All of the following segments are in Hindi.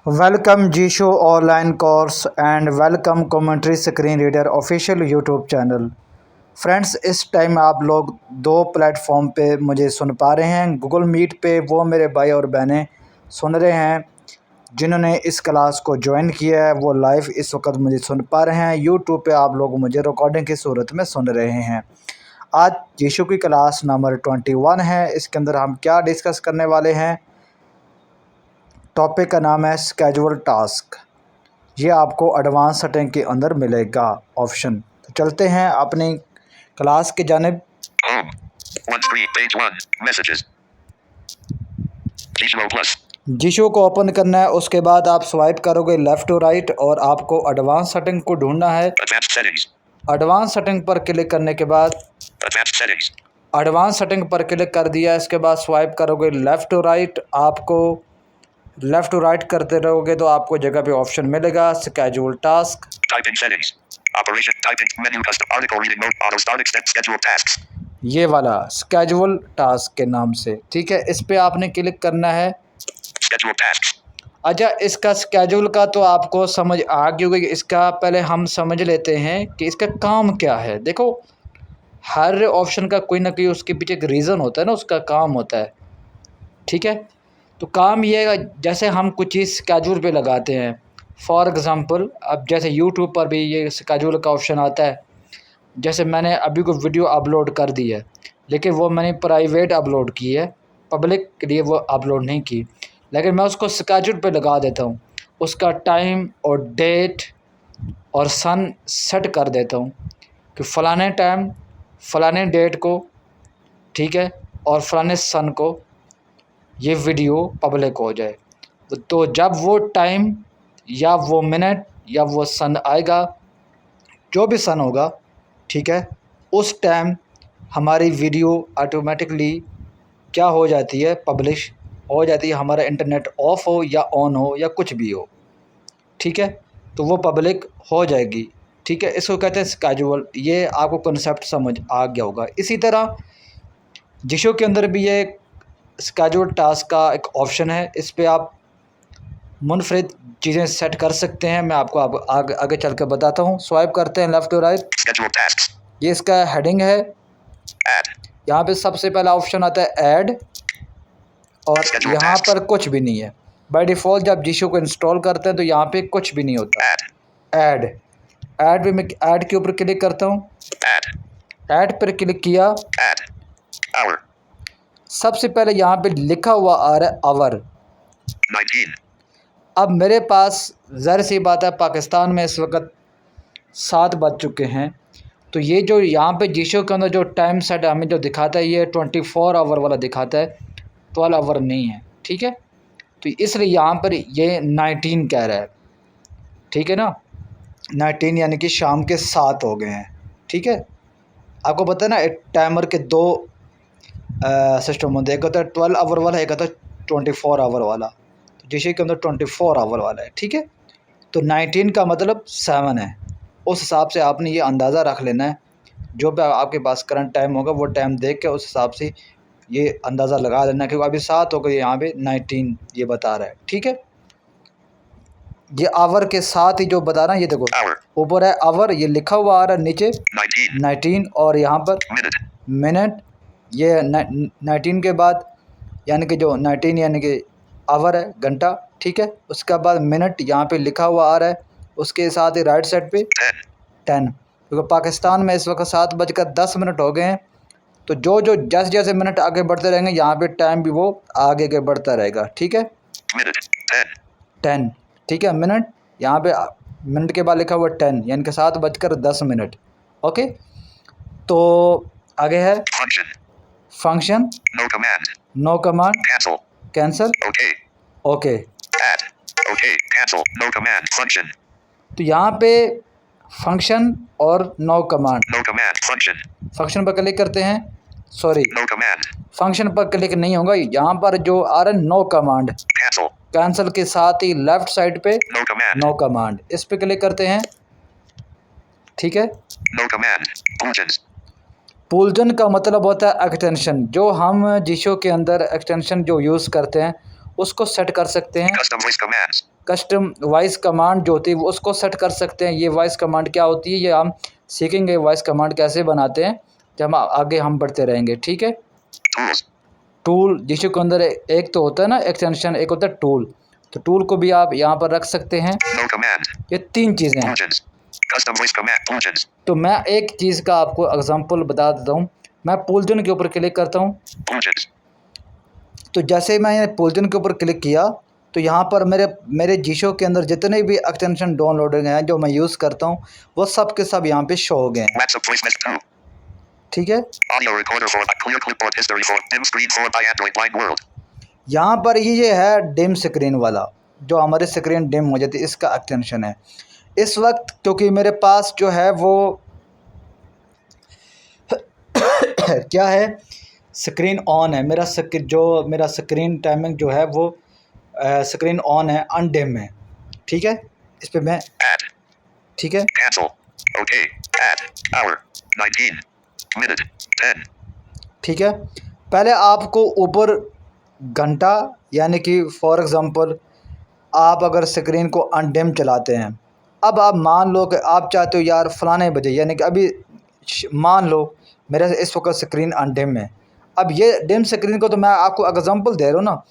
Welcome Jisho online course and welcome commentary screen reader official YouTube channel. Friends, इस टाइम आप लोग दो प्लेटफॉर्म पे मुझे सुन पा रहे हैं। गूगल मीट पे वो मेरे भाई और बहनें सुन रहे हैं जिन्होंने इस क्लास को ज्वाइन किया है, वो लाइव इस वक्त मुझे सुन पा रहे हैं। यूट्यूब पे आप लोग मुझे रिकॉर्डिंग की सूरत में सुन रहे हैं। आज जीशो की क्लास नंबर 21 है। इसके अंदर हम क्या डिस्कस करने वाले हैं? टॉपिक का नाम है स्केजुअल टास्क। ये आपको एडवांस सेटिंग के अंदर मिलेगा ऑप्शन। तो चलते हैं अपनी क्लास की जानिब। जीशो को ओपन करना है, उसके बाद आप स्वाइप करोगे लेफ्ट टू राइट और आपको एडवांस सेटिंग को ढूंढना है। एडवांस सेटिंग पर क्लिक करने के बाद एडवांस सेटिंग पर क्लिक कर दिया। इसके बाद स्वाइप करोगे लेफ्ट टू राइट। आपको लेफ्ट टू राइट करते रहोगे तो आपको जगह पे ऑप्शन मिलेगा स्केड्यूल टास्क। ये वाला स्केड्यूल टास्क के नाम से, ठीक है। इस पे आपने क्लिक करना है। अच्छा, इसका स्केड्यूल का तो आपको समझ आ गई होगी। इसका पहले हम समझ लेते हैं कि इसका काम क्या है। देखो, हर ऑप्शन का कोई ना कोई उसके पीछे एक रीज़न होता है ना, उसका काम होता है, ठीक है। तो काम ये है, जैसे हम कुछ चीज़ स्केड्यूल पे लगाते हैं। फॉर एग्ज़ाम्पल, अब जैसे यूट्यूब पर भी ये स्केड्यूल का ऑप्शन आता है। जैसे मैंने अभी कोई वीडियो अपलोड कर दी है, लेकिन वो मैंने प्राइवेट अपलोड की है, पब्लिक के लिए वो अपलोड नहीं की, लेकिन मैं उसको स्केड्यूल पे लगा देता हूँ। उसका टाइम और डेट और सन सेट कर देता हूँ कि फ़लाने टाइम फ़लाने डेट को, ठीक है, और फ़लाने सन को ये वीडियो पब्लिक हो जाए। तो जब वो टाइम या वो मिनट या वो सन आएगा, जो भी सन होगा, ठीक है, उस टाइम हमारी वीडियो ऑटोमेटिकली क्या हो जाती है, पब्लिश हो जाती है। हमारा इंटरनेट ऑफ हो या ऑन हो या कुछ भी हो, ठीक है, तो वो पब्लिक हो जाएगी, ठीक है। इसको कहते हैं स्केड्यूल। ये आपको कॉन्सेप्ट समझ आ गया होगा। इसी तरह जिशो के अंदर भी ये स्केड्यूल टास्क का एक ऑप्शन है। इस पे आप मुनफरिद चीज़ें सेट कर सकते हैं। मैं आपको आगे चल कर बताता हूँ। स्वाइप करते हैं लेफ्ट टू राइट। ये इसका हेडिंग है। यहाँ पे सबसे पहला ऑप्शन आता है ऐड, और यहाँ पर कुछ भी नहीं है। बाय डिफ़ॉल्ट जब जिशो को इंस्टॉल करते हैं तो यहाँ पे कुछ भी नहीं होता। ऐड पे मैं ऐड के ऊपर क्लिक करता हूँ। ऐड पर क्लिक किया। सबसे पहले यहाँ पे लिखा हुआ आ रहा है आवर। 19। अब मेरे पास ज़ाहिर सी बात है, पाकिस्तान में इस वक्त 7 बज चुके हैं। तो ये जो यहाँ पे जिशो के अंदर जो टाइम सेट हमें जो दिखाता है, ये 24 आवर वाला दिखाता है, 12 आवर नहीं है, ठीक है। तो इसलिए यहाँ पर ये 19 कह रहा है, ठीक है ना। 19 यानी कि शाम के 7 हो गए हैं, ठीक है। आपको पता है ना, एक टाइमर के दो सिस्टम होते हैं। एक होता है 12 आवर वाला, एक होता है 24 आवर वाला। तो जिशो के अंदर 24 आवर वाला है, ठीक है। तो 19 का मतलब 7 है। उस हिसाब से आपने ये अंदाज़ा रख लेना है। जो भी आपके पास करंट टाइम होगा वो टाइम देख के उस हिसाब से ये अंदाज़ा लगा लेना, क्योंकि अभी 7 हो गए, यहाँ पे 19 ये बता रहा है, ठीक है। ये आवर के साथ ही जो बता रहा है, ये देखो ऊपर है आवर, ये लिखा हुआ आ रहा है, नीचे 19 और यहाँ पर मिनट। ये 19 के बाद यानी कि जो 19 यानी कि आवर है, घंटा, ठीक है। उसके बाद मिनट यहाँ पे लिखा हुआ आ रहा है। उसके साथ ही राइट साइड पे 10, क्योंकि पाकिस्तान में इस वक्त 7:10 हो गए हैं। तो जो जैसे जैसे मिनट आगे बढ़ते रहेंगे, यहाँ पे टाइम भी वो आगे के बढ़ता रहेगा, ठीक है। 10, ठीक है। मिनट यहाँ पे मिनट के बाद लिखा हुआ 10 यानी कि 7:10। ओके, तो आगे है function, no command, cancel, okay. तो यहाँ पे फंक्शन और नो कमांड। फंक्शन पर क्लिक करते हैं, सॉरी फंक्शन पर क्लिक नहीं होगा। यहाँ पर जो आ रहा है नो कमांड, कैंसल के साथ ही लेफ्ट साइड पे नो कमांड, इस पे क्लिक करते हैं, ठीक है। पुलजन का मतलब होता है एक्सटेंशन। जो हम जिशो के अंदर एक्सटेंशन जो यूज़ करते हैं उसको सेट कर सकते हैं। कस्टम वॉइस कमांड जो होती है वो उसको सेट कर सकते हैं। ये वॉइस कमांड क्या होती है ये हम सीखेंगे, वॉइस कमांड कैसे बनाते हैं जब हम आगे हम बढ़ते रहेंगे, ठीक है। टूल जिसके के अंदर एक तो होता है ना एक्सटेंशन, एक होता है टूल, तो टूल को भी आप यहाँ पर रख सकते हैं। ये 3 चीज़ें हैं। तो मैं एक चीज़ का आपको एग्जांपल बता देता हूँ। मैं पोल्जन के ऊपर क्लिक करता हूँ, तो जैसे मैंने पोल्जन के ऊपर क्लिक किया तो यहाँ पर मेरे जीशो के अंदर जितने भी एक्सटेंशन डाउनलोडेड हैं जो मैं यूज़ करता हूँ वो सब के सब यहाँ पे शो हो गए हैं, ठीक है। यहाँ पर ये है डिम स्क्रीन वाला, जो हमारे स्क्रीन डिम हो जाती है, इसका एक्सटेंशन है। इस वक्त क्योंकि मेरे पास जो है वो क्या है, स्क्रीन ऑन है, मेरा स्क्रीन टाइमिंग जो है वो स्क्रीन ऑन है, अनडिम है, ठीक है। इस पे मैं ठीक है ठीक है। पहले आपको ऊपर घंटा यानी कि फॉर एग्ज़ाम्पल आप अगर स्क्रीन को अनडिम चलाते हैं, अब आप मान लो कि आप चाहते हो यार फ़लाने बजे, यानी कि अभी मान लो मेरे इस वक्त स्क्रीन अनडिम है। अब ये डिम स्क्रीन को तो मैं आपको एग्जांपल दे रहा हूँ ना,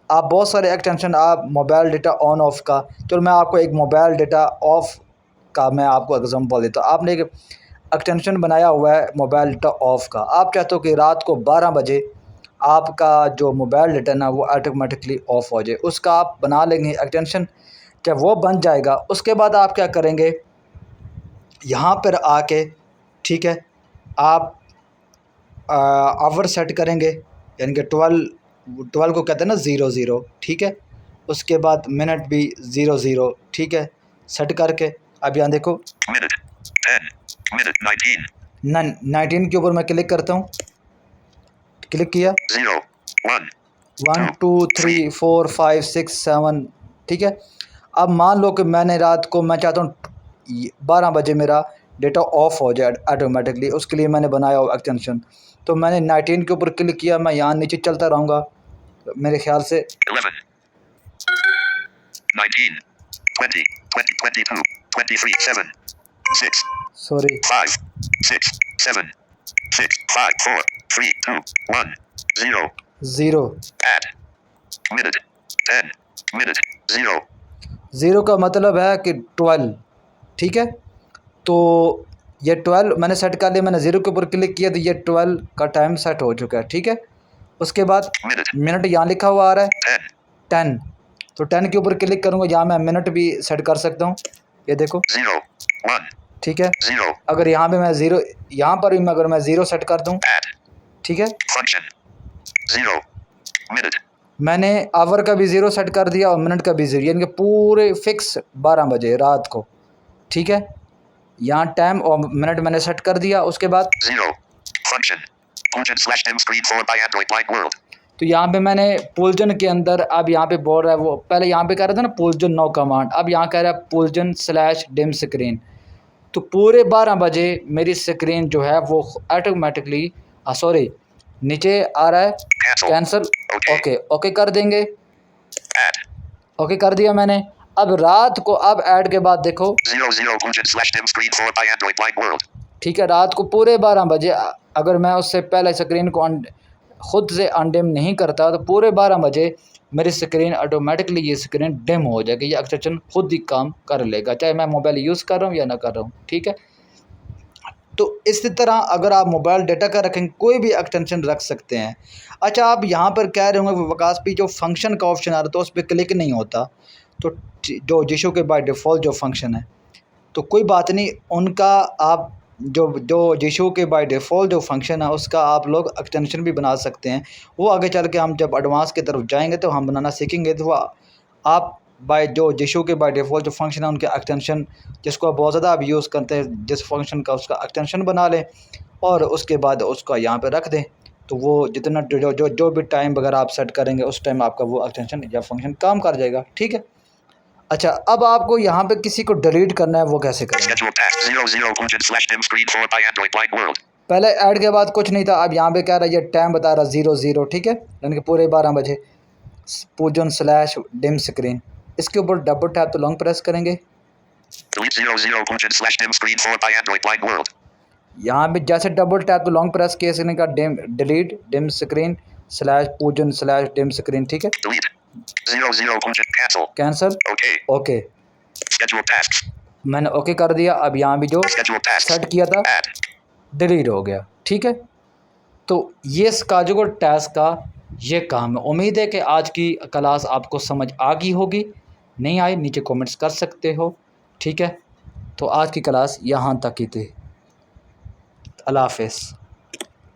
आप बहुत सारे एक्सटेंशन आप मोबाइल डेटा ऑन ऑफ का, चलो मैं आपको एक मोबाइल डेटा ऑफ का मैं आपको एग्जांपल देता हूँ। आपने एक एक्सटेंशन बनाया हुआ है मोबाइल डेटा ऑफ का, आप चाहते हो कि रात को 12 बजे आपका जो मोबाइल डेटा ना वो ऑटोमेटिकली ऑफ हो जाए, उसका आप बना लेंगे एक्सटेंशन। जब वो बन जाएगा उसके बाद आप क्या करेंगे, यहाँ पर आके ठीक है आप आवर सेट करेंगे, यानी कि 12 को कहते हैं ना 00, ठीक है। उसके बाद मिनट भी 00, ठीक है, सेट करके अब यहाँ देखो मिनट 19 के ऊपर मैं क्लिक करता हूँ, क्लिक किया 1 2 3 4 5 6 7, ठीक है। अब मान लो कि मैंने रात को मैं चाहता हूँ 12 बजे मेरा डेटा ऑफ हो जाए ऑटोमेटिकली, उसके लिए मैंने बनाया हुआ एक्सटेंशन। तो मैंने 19 के ऊपर क्लिक किया, मैं यहाँ नीचे चलता रहूँगा मेरे ख्याल से 11 19 20 20 22 23 7 6 सॉरी 5 6 7 6 5 4 3 2 1 0 0 add minute 10 minute 0 0 का मतलब है कि 12, ठीक है। तो ये 12 मैंने सेट कर लिया, मैंने 0 के ऊपर क्लिक किया तो ये 12 का टाइम सेट हो चुका है, ठीक है। उसके बाद मिनट यहाँ लिखा हुआ आ रहा है 10, तो 10 के ऊपर क्लिक करूँगा, यहाँ मैं मिनट भी सेट कर सकता हूँ, ये देखो 0 1 ठीक है। 0 अगर यहाँ पे मैं 0, यहाँ पर भी अगर मैं 0 सेट कर दूँ, ठीक है, function 0 minute मैंने आवर का भी 0 सेट कर दिया और मिनट का भी 0, यानी कि पूरे फिक्स 12 बजे रात को, ठीक है। यहाँ टाइम और मिनट मैंने सेट कर दिया। उसके बाद 0 function /dim screen 4 by Android Blind World तो यहाँ पे मैंने पोल्जन के अंदर, अब यहाँ पे बोल रहा है वो पहले यहाँ पे कह रहा था ना पोल्जन नो कमांड, अब यहाँ कह रहा है पोल्जन /dim स्क्रीन। तो पूरे 12 बजे मेरी स्क्रीन जो है वो ऑटोमेटिकली सॉरी नीचे आ रहा है कैंसिल, ओके कर देंगे, ओके कर दिया मैंने। अब रात को अब ऐड के बाद देखो 00 function /dim screen 4 by Android Blind World ठीक है, रात को पूरे 12 बजे अगर मैं उससे पहले स्क्रीन को खुद से अनडिम नहीं करता तो पूरे 12 बजे मेरी स्क्रीन ऑटोमेटिकली ये स्क्रीन डिम हो जाएगी, ये एक्सटेंशन खुद ही काम कर लेगा, चाहे मैं मोबाइल यूज़ कर रहा हूँ या ना कर रहा हूँ, ठीक है। तो इसी तरह अगर आप मोबाइल डेटा का रखेंगे कोई भी एक्सटेंशन रख सकते हैं। अच्छा, आप यहाँ पर कह रहे होंगे विकास भी जो फंक्शन का ऑप्शन आ रहा है तो उस पर क्लिक नहीं होता, तो जो जिशो के बाय डिफ़ॉल्ट जो फंक्शन है तो कोई बात नहीं, उनका आप जो जिशो के बाय डिफ़ॉल्ट जो फंक्शन है उसका आप लोग एक्सटेंशन भी बना सकते हैं। वो आगे चल के हम जब एडवांस की तरफ जाएंगे तो हम बनाना सीखेंगे, तो वो आप बाय जो जिशो के बाय डिफ़ॉल्ट जो फंक्शन है उनके एक्सटेंशन जिसको आप बहुत ज़्यादा आप यूज़ करते हैं जिस फंक्शन का उसका एक्सटेंशन बना लें और उसके बाद उसका यहाँ पे रख दें, तो वो जितना जो भी टाइम वगैरह आप सेट करेंगे उस टाइम आपका वो एक्सटेंशन या फंक्शन काम कर जाएगा, ठीक है। अच्छा, अब आपको यहाँ पे किसी को डिलीट करना है, वो कैसे करेंगे? पहले ऐड के बाद कुछ नहीं था, अब यहाँ पे कह रहा है ये टाइम बता रहा 00, ठीक है, यानी कि पूरे 12 बजे पोल्जन /dim स्क्रीन, इसके ऊपर डबल टैप तो लॉन्ग प्रेस करेंगे। Delete 00 function slash dim screen 4 by Android blind world. यहाँ पे जैसे डबल टैप तो लॉन्ग प्रेस किया इसने का डिलीट डिम स्क्रीन स्लैश पूजन स्लैश डिम स्क्रीन, ठीक है। Delete 00 function cancel. Cancel, Okay. Okay, Schedule tasks. मैंने ओके कर दिया। अब यहाँ भी जो Schedule tasks. सेट किया था Add. डिलीट हो गया, ठीक है। तो ये इसका जो टास्क का ये काम है। उम्मीद है कि आज की क्लास आपको समझ आ गई होगी। नहीं आई नीचे कमेंट्स कर सकते हो, ठीक है। तो आज की क्लास यहाँ तक ही थी। अल्लाह हाफ़िज़।